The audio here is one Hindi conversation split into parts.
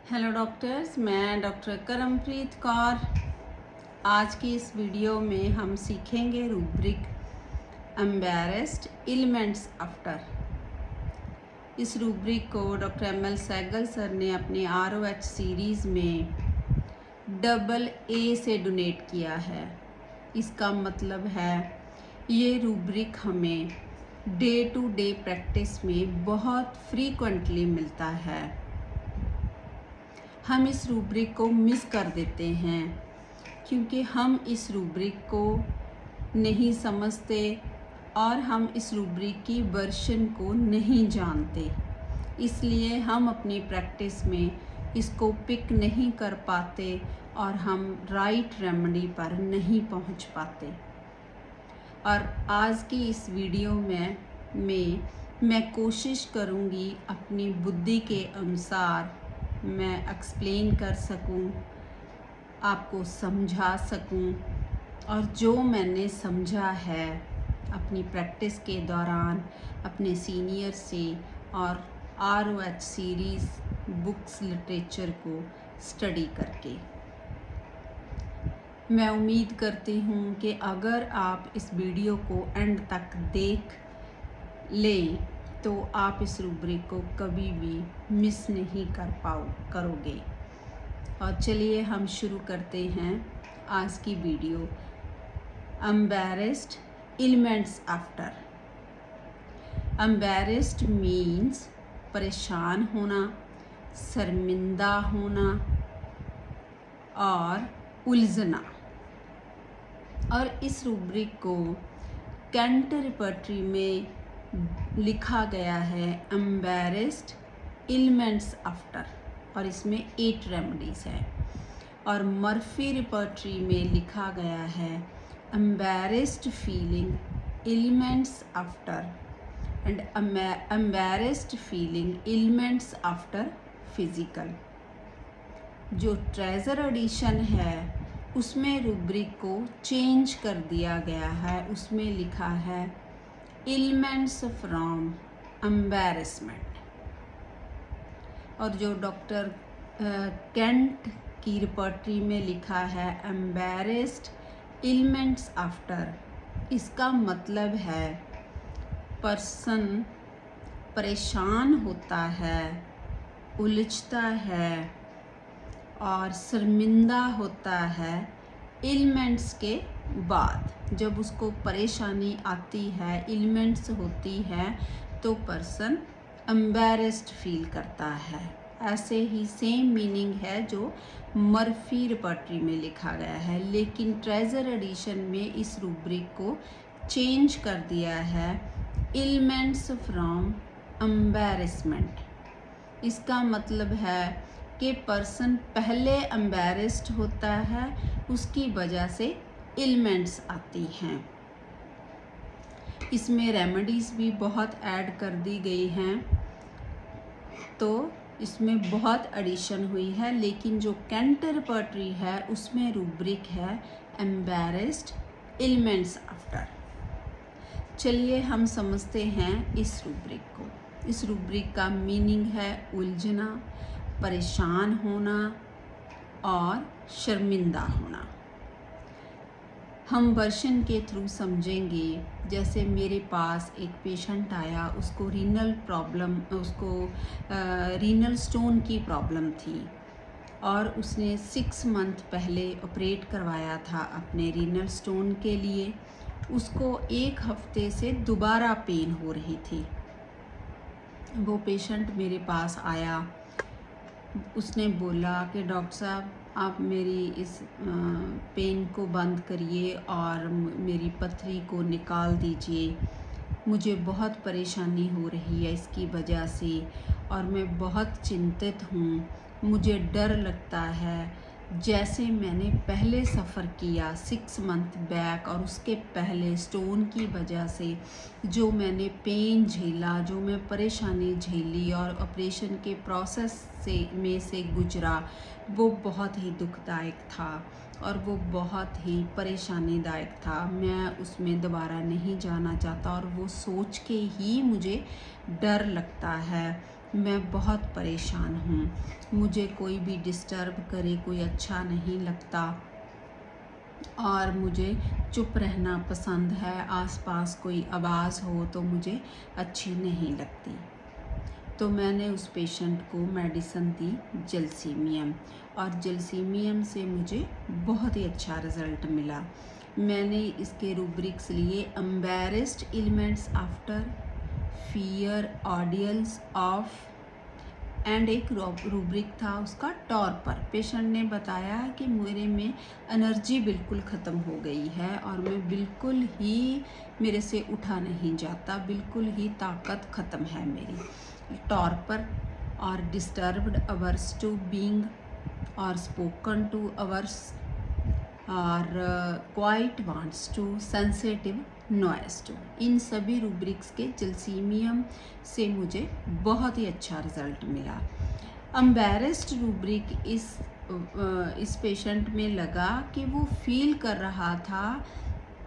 हेलो डॉक्टर्स, मैं डॉक्टर करमप्रीत कौर। आज की इस वीडियो में हम सीखेंगे रूब्रिक एम्बैरेस्ड एलिमेंट्स आफ्टर। इस रूब्रिक को डॉक्टर एम.एल. सहगल सर ने अपने ROH सीरीज़ में AA से डोनेट किया है। इसका मतलब है ये रूब्रिक हमें डे टू डे प्रैक्टिस में बहुत फ्रीक्वेंटली मिलता है। हम इस रूब्रिक को मिस कर देते हैं क्योंकि हम इस रूब्रिक को नहीं समझते और हम इस रूब्रिक की वर्शन को नहीं जानते, इसलिए हम अपनी प्रैक्टिस में इसको पिक नहीं कर पाते और हम राइट रेमेडी पर नहीं पहुंच पाते। और आज की इस वीडियो में मैं कोशिश करूंगी अपनी बुद्धि के अनुसार मैं एक्सप्लेन कर सकूं, आपको समझा सकूं, और जो मैंने समझा है अपनी प्रैक्टिस के दौरान अपने सीनियर से और ROH सीरीज़ बुक्स लिटरेचर को स्टडी करके। मैं उम्मीद करती हूँ कि अगर आप इस वीडियो को एंड तक देख लें तो आप इस रूब्रिक को कभी भी मिस नहीं करोगे। और चलिए हम शुरू करते हैं आज की video. Embarrassed elements after. Embarrassed means परेशान होना, शर्मिंदा होना और उलझना। और इस रूब्रिक को कैंट रिपर्टरी में लिखा गया है एम्बैरेस्ड एलिमेंट्स आफ्टर, और इसमें 8 रेमेडीज है। और मर्फी रिपर्टरी में लिखा गया है embarrassed feeling elements after and embarrassed feeling elements after physical. जो ट्रेजर एडिशन है उसमें रूब्रिक को चेंज कर दिया गया है, उसमें लिखा है एलिमेंट्स फ्रॉम एम्बैरेसमेंट। और जो डॉक्टर कैंट की रिपर्टरी में लिखा है एम्बैरेस्ड एलिमेंट्स आफ्टर, इसका मतलब है पर्सन परेशान होता है, उलझता है और शर्मिंदा होता है एलिमेंट्स के बाद। जब उसको परेशानी आती है, एलिमेंट्स होती है, तो पर्सन एम्बैरेस्ड फील करता है। ऐसे ही सेम मीनिंग है जो मर्फी रिपर्टरी में लिखा गया है, लेकिन ट्रेजर एडिशन में इस रूब्रिक को चेंज कर दिया है एलिमेंट्स फ्रॉम एम्बैरेसमेंट। इसका मतलब है कि पर्सन पहले एम्बैरेस्ड होता है, उसकी वजह से एलिमेंट्स आती हैं। इसमें रेमेडीज़ भी बहुत ऐड कर दी गई हैं, तो इसमें बहुत एडिशन हुई है। लेकिन जो कैंट रिपर्टरी है उसमें रूब्रिक है एम्बैरेस्ड एलिमेंट्स आफ्टर। चलिए हम समझते हैं इस रूब्रिक को। इस रूब्रिक का मीनिंग है उलझना, परेशान होना और शर्मिंदा होना। हम वर्शन के थ्रू समझेंगे। जैसे मेरे पास एक पेशेंट आया, उसको रीनल स्टोन की प्रॉब्लम थी और उसने 6 मंथ पहले ऑपरेट करवाया था अपने रीनल स्टोन के लिए। उसको 1 हफ्ते से दोबारा पेन हो रही थी। वो पेशेंट मेरे पास आया, उसने बोला कि डॉक्टर साहब आप मेरी इस पेन को बंद करिए और मेरी पथरी को निकाल दीजिए। मुझे बहुत परेशानी हो रही है इसकी वजह से और मैं बहुत चिंतित हूँ। मुझे डर लगता है जैसे मैंने पहले सफ़र किया 6 मंथ बैक, और उसके पहले स्टोन की वजह से जो मैंने पेन झेला, जो मैं परेशानी झेली और ऑपरेशन के प्रोसेस में से गुजरा, वो बहुत ही दुखदायक था और वो बहुत ही परेशानीदायक था। मैं उसमें दोबारा नहीं जाना चाहता और वो सोच के ही मुझे डर लगता है। मैं बहुत परेशान हूँ। मुझे कोई भी डिस्टर्ब करे कोई अच्छा नहीं लगता और मुझे चुप रहना पसंद है। आसपास कोई आवाज़ हो तो मुझे अच्छी नहीं लगती। तो मैंने उस पेशेंट को मेडिसिन दी जलसीमियम, और जलसीमियम से मुझे बहुत ही अच्छा रिज़ल्ट मिला। मैंने इसके रूब्रिक्स लिए embarrassed elements after fear ordeals of, and एक रूब्रिक था उसका टॉर्पर। पेशेंट ने बताया कि मेरे में एनर्जी बिल्कुल ख़त्म हो गई है और मैं बिल्कुल ही, मेरे से उठा नहीं जाता, बिल्कुल ही ताकत ख़त्म है मेरी। टॉर्पर और डिस्टर्ब्ड अवर्स टू बीइंग और स्पोकन टू अवर्स और quite wants to sensitive noise to, इन सभी रूब्रिक्स के जलसीमियम से मुझे बहुत ही अच्छा रिज़ल्ट मिला। एम्बैरेस्ड रूब्रिक इस पेशेंट में लगा कि वो फील कर रहा था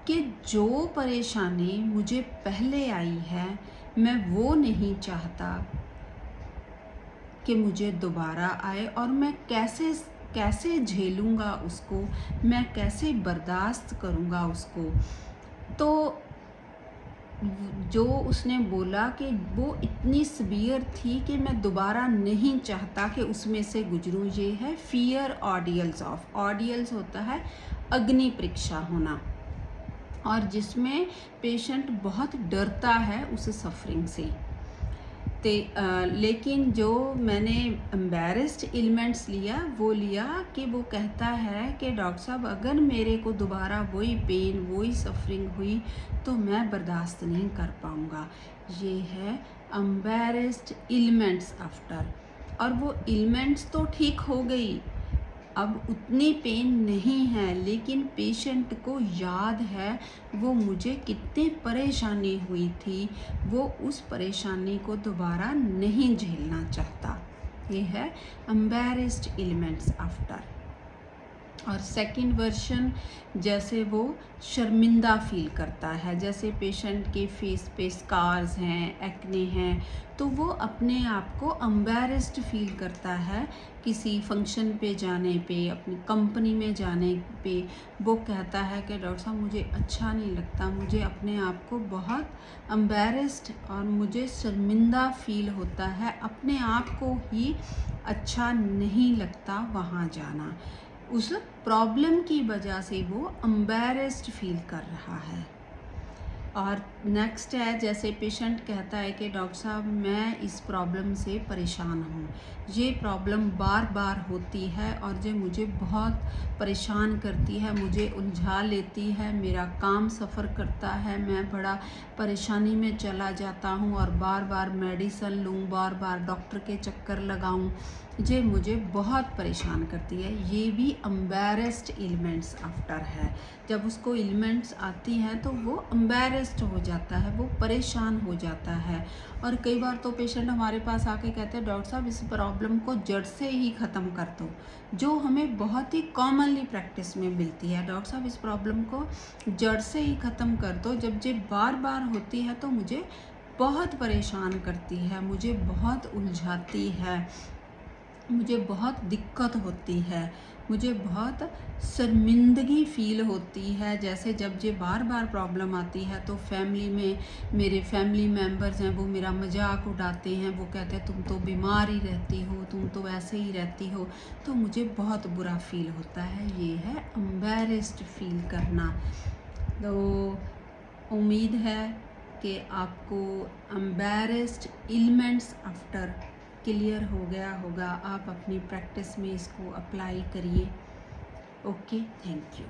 कि जो परेशानी मुझे पहले आई है मैं वो नहीं चाहता कि मुझे दोबारा आए, और मैं कैसे झेलूँगा उसको, मैं कैसे बर्दाश्त करूँगा उसको। तो जो उसने बोला कि वो इतनी सीवियर थी कि मैं दोबारा नहीं चाहता कि उसमें से गुजरूँ। ये है फियर ऑडियल्स ऑफ। ऑडियल्स होता है अग्नि परीक्षा होना, और जिसमें पेशेंट बहुत डरता है उस सफरिंग से। लेकिन जो मैंने एम्बैरेस्ड एलिमेंट्स लिया वो लिया कि वो कहता है कि डॉक्टर साहब अगर मेरे को दोबारा वही पेन वही सफरिंग हुई तो मैं बर्दाश्त नहीं कर पाऊँगा। ये है एम्बैरेस्ड एलिमेंट्स आफ्टर। और वो एलिमेंट्स तो ठीक हो गई, अब उतनी पेन नहीं है, लेकिन पेशेंट को याद है वो मुझे कितनी परेशानी हुई थी, वो उस परेशानी को दोबारा नहीं झेलना चाहता। ये है एम्बैरेस्ड एलिमेंट्स आफ्टर। और सेकंड वर्जन, जैसे वो शर्मिंदा फील करता है, जैसे पेशेंट के फेस पे स्कार्स हैं, एक्ने हैं, तो वो अपने आप को एम्बैरेस्ड फील करता है। किसी फंक्शन पे जाने पे, अपनी कंपनी में जाने पे वो कहता है कि डॉक्टर साहब मुझे अच्छा नहीं लगता, मुझे अपने आप को बहुत एम्बैरेस्ड और मुझे शर्मिंदा फील होता है, अपने आप को ही अच्छा नहीं लगता वहाँ जाना। उस प्रॉब्लम की वजह से वो एम्बैरेस्ड फील कर रहा है। और नेक्स्ट है, जैसे पेशेंट कहता है कि डॉक्टर साहब मैं इस प्रॉब्लम से परेशान हूँ, ये प्रॉब्लम बार बार होती है और जो मुझे बहुत परेशान करती है, मुझे उलझा लेती है, मेरा काम सफ़र करता है, मैं बड़ा परेशानी में चला जाता हूँ और बार बार मेडिसिन लूँ, बार बार डॉक्टर के चक्कर लगाऊँ, ये मुझे बहुत परेशान करती है। ये भी एम्बैरेस्ड एलिमेंट्स आफ्टर है। जब उसको एलिमेंट्स आती हैं तो वो एम्बैरेस्ड हो जाता है, वो परेशान हो जाता है। और कई बार तो पेशेंट हमारे पास आके कहते हैं डॉक्टर साहब इस प्रॉब्लम को जड़ से ही ख़त्म कर दो, जो हमें बहुत ही कॉमनली प्रैक्टिस में मिलती है। डॉक्टर साहब इस प्रॉब्लम को जड़ से ही ख़त्म कर दो, जब ये बार बार होती है तो मुझे बहुत परेशान करती है, मुझे बहुत उलझाती है, मुझे बहुत दिक्कत होती है, मुझे बहुत शर्मिंदगी फ़ील होती है। जैसे जब ये बार बार प्रॉब्लम आती है तो फैमिली में मेरे फैमिली मेम्बर्स हैं वो मेरा मजाक उड़ाते हैं, वो कहते हैं तुम तो बीमार ही रहती हो, तुम तो ऐसे ही रहती हो, तो मुझे बहुत बुरा फील होता है। ये है एम्बैरेस्ड फील करना। तो उम्मीद है कि आपको एम्बैरेस्ड एलिमेंट्स आफ्टर क्लियर हो गया होगा। आप अपनी प्रैक्टिस में इसको अप्लाई करिए। Okay, thank you.